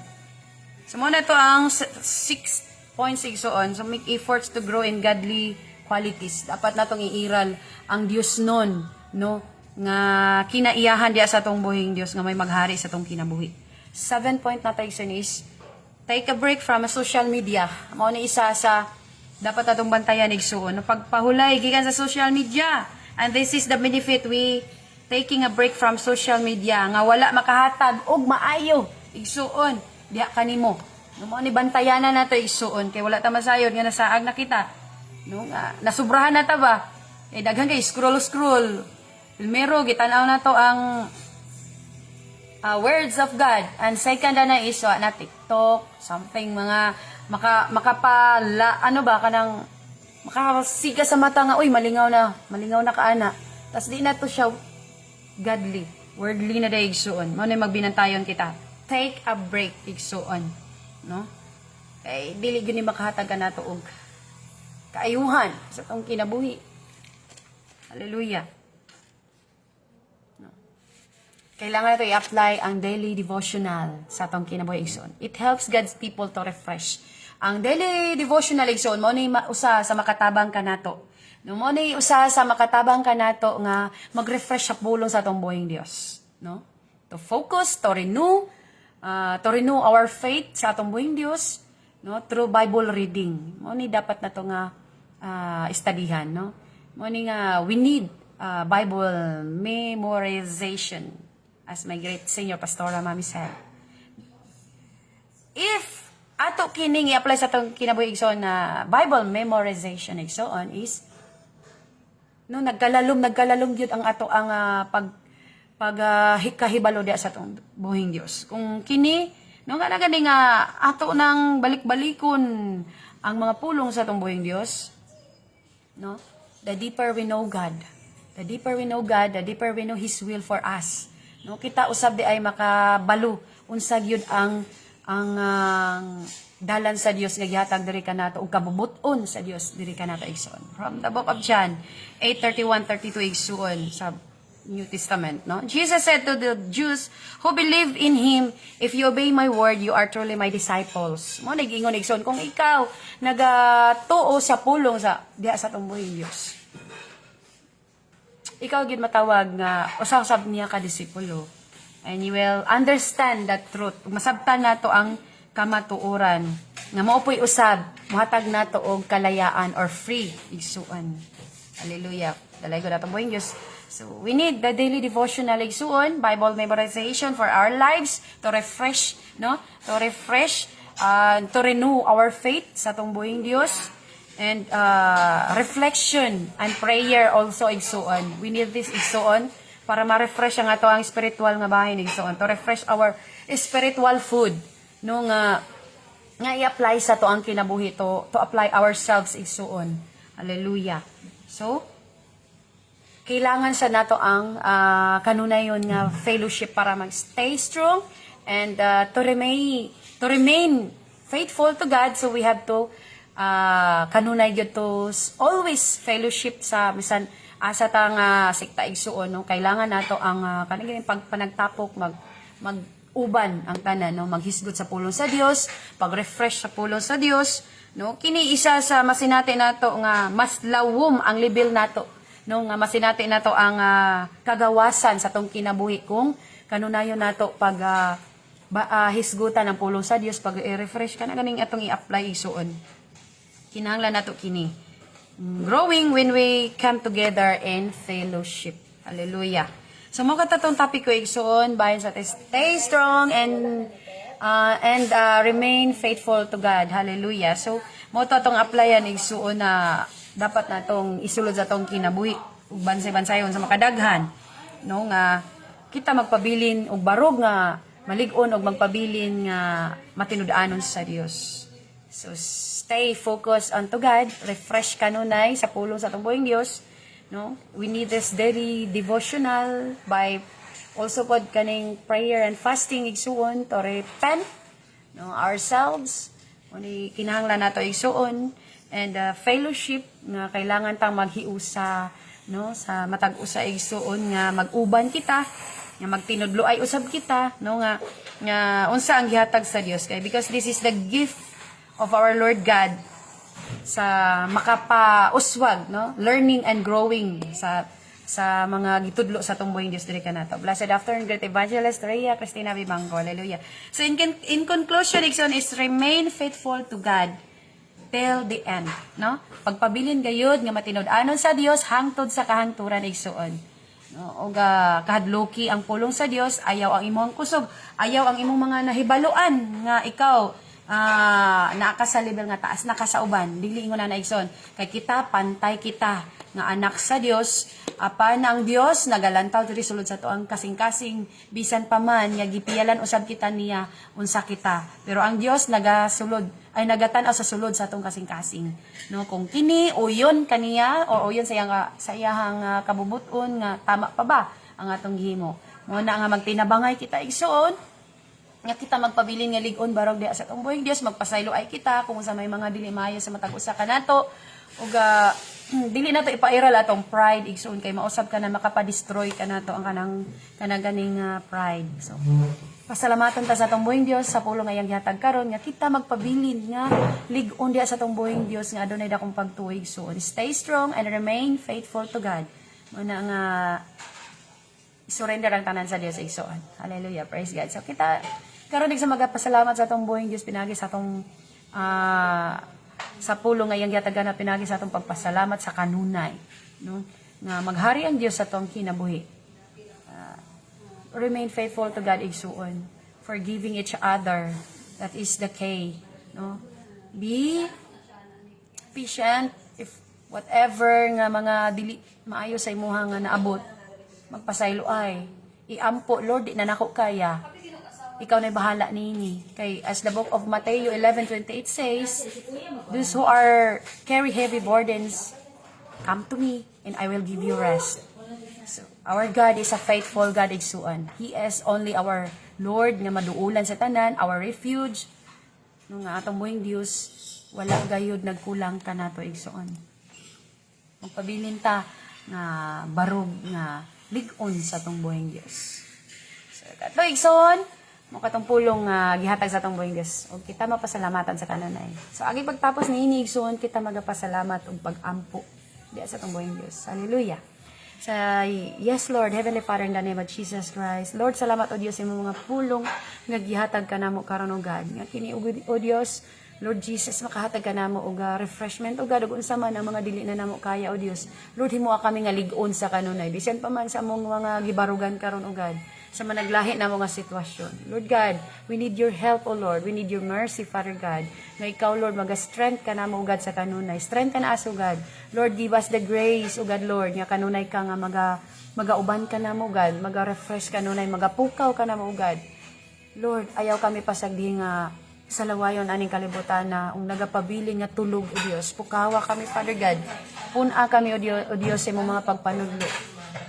So mo na to ang 6 points igsoon. So make efforts to grow in godly qualities. Dapat natong iiral ang Dios nun, no, nga kinaiyahan diya sa atong buhing Dios nga may maghari sa atong kinabuhi. 7 point na tayo is take a break from social media. Mao ni isa sa dapat atong bantayan igsoon. No, pagpahulay gikan sa social media. And this is the benefit we taking a break from social media nga wala makahatag og maayo igsuon diha kanimo. No, mao ni bantayanan nato igsuon kay wala ta masayod nga nasaag na kita. No, nasubrahan na ta ba? Eh daghan kay scroll. Primero gitan-aw na to ang words of God. And second na is na TikTok, something mga makapala ano ba kanang makasiga sa mata nga uy malingaw na kaana. Tas di na to siya godly, worldly na day igsuon. Mao na magbinantayon kita. Take a break igsuon, no? Kay dili gyud ni makahatag kanato og kaayuhan sa tong kinabuhi. Hallelujah. No. Kailangan nato i-apply ang daily devotional sa tong kinabuhi igsuon. It helps God's people to refresh. Ang daily devotional igsoon mo ni usa sa makatabang kanato. No mo ni usa sa makatabang kanato nga mag-refresh sa pulong sa atong buhing Dios, no? To focus, to renew our faith sa atong buhing Dios, no? Through Bible reading. Mo ni dapat nato nga studyhan, no? Mo ni nga we need Bible memorization, as my great senior pastora Mami said. If ato kining i-apply sa atong kinabuhi igsoon na Bible memorization igsoon is no nagkalalom gyud ang ato ang kahibalo dia sa atong buhing Dios. Kung kini no nga gani nga ato nang balik-balikon ang mga pulong sa atong buhing Dios, no? The deeper we know God, the deeper we know His will for us. No, kita usab di ay makabalo unsa gyud ang dalan sa Dios nga gihatag diri kanato ug kabubuton sa Dios diri kanato igsoon. From the book of John 8:31-32 igsoon sa New Testament, no? Jesus said to the Jews who believed in Him, "If you obey my word, you are truly my disciples." Mo nagingon igsoon kung ikaw nagatuo sa pulong sa diha sa atong buhing Dios. Ikaw gid matawag nga usab niya ka disipulo. And you will understand that truth. Masabtan nato ang kamatuoran nga maupoy usab muhatag nato og kalayaan or free igsuon. Hallelujah. Dalay ko nato buhing Dios. So we need the daily devotional igsuon, Bible memorization for our lives to refresh, no? To refresh, to renew our faith sa atong buhing Dios. And reflection and prayer also igsuon. We need this igsuon para ma-refresh ang ato ang spiritual nga bahin igsoon, to refresh our spiritual food, no, nga i-apply sa to ang kinabuhi, to apply ourselves igsoon. Hallelujah. So kailangan sa nato ang kanunayon nga fellowship para mag-stay strong and to remain faithful to God. So we have to kanunay gyud to always fellowship sa bisan asa ta nga sikta igsuon, no? Kailangan nato ang kanang panagtapok mag-uban ang tanan, no? Maghisgot sa pulong sa Dios, pag-refresh sa pulong sa Dios, no? Kini isa sa masinati nato nga mas lawom ang level nato, no? Nga masinati nato ang kagawasan sa tong kinabuhi kung kanunayon nato pag hisgutan ang pulong sa Dios, pag i-refresh kana ganing atong i-apply igsuon. Kinahanglan nato kini growing when we come together in fellowship. Hallelujah. So mo katatong topic ko igsoon bahin sa stay strong and remain faithful to God. Hallelujah. So mo to atong applyan igsoon na dapat natong isulod sa atong kinabuhi ug bansay-bansayon sa makadaghan, no, nga kita magpabilin og barog nga malig-on og magpabilin nga matinud-anon sa Dios. So stay focused unto God, refresh kanunay sa pulong sa atong buhing Dios, no? We need this daily devotional by also pod kaning prayer and fasting igsuon to repent, no, ourselves. Uni kinahanglan nato igsuon and fellowship nga kailangan tang maghiusa no sa matag-usa igsuon nga mag-uban kita nga magtinudlo ay usab kita no nga unsa ang gihatag sa Dios kay because this is the gift of our Lord God sa makapauswag no learning and growing sa mga gitudlo sa tumboying Dios diri kanato. Blessed afternoon, great evangelist Rhea Cristina Vivanco. Hallelujah. So in conclusion, Ikson is remain faithful to God till the end, no? Pagpabilin gayud nga matinud-anon sa Dios hangtod sa kahangturan igsuon. No, og kahadloki ang pulong sa Dios, ayaw ang imong kusog, ayaw ang imong mga nahibaluan nga ikaw naa ka sa level nga taas na ka sa uban. Dili ingon na igsoon kay kita pantay kita nga anak sa Dios apan ang Dios nagalantaw diri sulod sa tuang kasing-kasing bisan pa man nga gipiyalan usab kita niya unsa kita pero ang Dios nagasulod ay nagatan-aw sa sulod sa atong kasing-kasing no kung kini uyon kaniya o uyon sa iyang kabubuton nga tama pa ba ang atong gihimo mo na nga magtinabangay kita igsuon nga kita magpabilin nga lig-on barog diha sa atong buhing Dios magpasaylo ay kita kung sa may mga dili maayo sa matag usa kanato ug dili nato ipairal atong pride igsoon kay mausab ka na makapa-destroy ka nato ang kanang ganing pride. So pasalamatan ta sa atong buhing Dios sa pulong nga iyang gihatag karon nga kita magpabilin nga lig-on diha sa atong buhing Dios nga adunay dakong pagtuig igsoon. Stay strong and remain faithful to God. Muna nga surrender ang tanan sa Dios igsoon. Hallelujah, praise God. So kita karon sa magapasalamat sa atong buhing Dios pinagi sa atong sa pulong nga iyang gihatag na pinagi sa atong pagpasalamat sa kanunay no nga maghari ang Dios sa atong kinabuhi. Remain faithful to God igsuon, forgiving each other, that is the key no. Be patient if whatever nga mga dili maayo sa imuha nga naabot magpasaylo ay iampo Lord di na nako kaya ikaw na bahala nini. Kay as the book of Matthew 11:28 says, those who are carry heavy burdens, come to me and I will give you rest. So, our God is a faithful God igsuon. He is only our Lord nga maduulan sa tanan, our refuge. No nga atong buhing Dios, wala gayud nagkulang kanato igsuon. Magpabilin ta nga barog nga lig-on sa atong buhing Dios. So, kato igsuon mo katong pulong gihatag sa atong buhing Dios og kita mapasalamatan sa kanunay. So agi pagtapos ni igsoon kita magapasalamat og pag-ampo diha sa atong buhing Dios. Hallelujah. Sa yes Lord, Heavenly Father, in the name of Jesus Christ. Lord, salamat o Dios sa imong mga pulong nga gihatag kanamo karon o God. Nga kini o Dios, Lord Jesus, makahatag ka namo og refreshment o God ug unsa man ang mga dili na namo kaya o Dios. Lord, himuha kami nga lig-on sa kanunay. Bisan pa man sa among mga gibarugan karon o God. Sa managlahi na mga sitwasyon. Lord God, we need your help, O Lord. We need your mercy, Father God. Na ikaw, Lord, mag-strength ka na mo, God, sa kanunay. Strength ka na as, O God. Lord, give us the grace, O God, Lord, nga kanunay ka nga magauban ka na mo, God. Mag-refresh kanunay, magapukaw ka na mo, God. Lord, ayaw kami pasagdi nga sa lawayon aning kalibutan na nagapabilin nga tulog, O Dios. Pukawa kami, Father God. Puna kami, O Dios, sa mga pagpanudlo.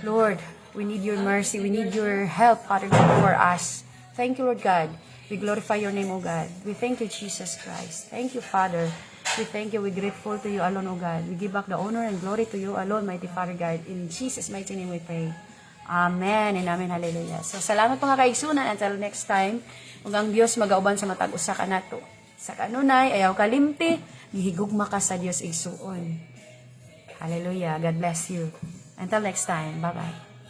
Lord, we need your mercy. We need your help, Father God, for us. Thank you, Lord God. We glorify your name, O God. We thank you, Jesus Christ. Thank you, Father. We thank you. We're grateful to you alone, O God. We give back the honor and glory to you alone, mighty Father God. In Jesus' mighty name we pray. Amen and amen. Hallelujah. So, salamat mga kaigsunan. Until next time, ug ang Dios magauban sa matag usa kanato. Sa kanunay, ayaw kalimti, gihigugma ka sa Dios igsuon. Hallelujah. God bless you. Until next time. Bye-bye.